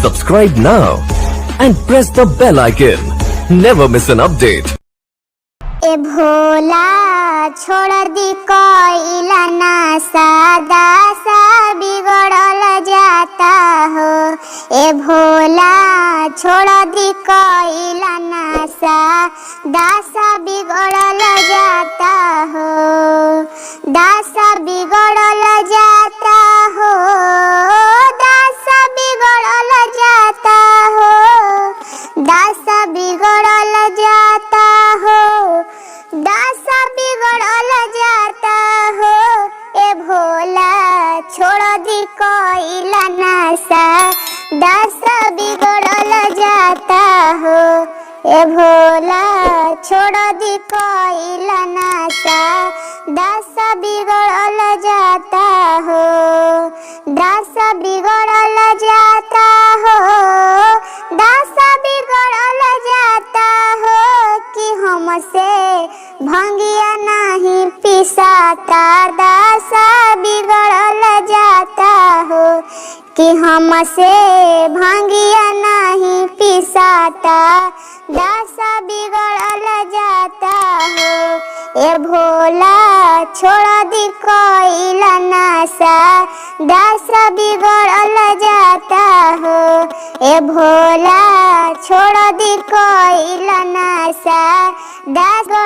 Subscribe now and press the bell icon. Never miss an update. ए भोला छोड़ दी कोइला नासा दासा बिगड़ल जाता हो। ए भोला छोड़ दी कोइला नासा दासा बिगड़ल जाता हो। दासा बिगड़ल जाता हो। दासा बिगड़ल जाता हो। दासा बिगड़ल जाता हो। दासा बिगड़ल जाता हो। ए भोला छोड़ दी कोइला नासा दासा बिगड़ल जाता हो। ए भोला छोड़ दी कोइला नासा दासा बिगड़ल जाता हो। दासा बिगड़ल जाता हो। दासा बिगड़ल जाता हो कि हमसे भंगिया नहीं पिसाता। दासा बिगड़ल जाता हो कि हमसे भंगिया नहीं पिसाता। दासा बिगड़ल जाता हो। ए भोला छोड़ दी कोइला नासा दासा बिगड़ल जाता हो। ए भोला छोड़ दी कोइला नासा दासा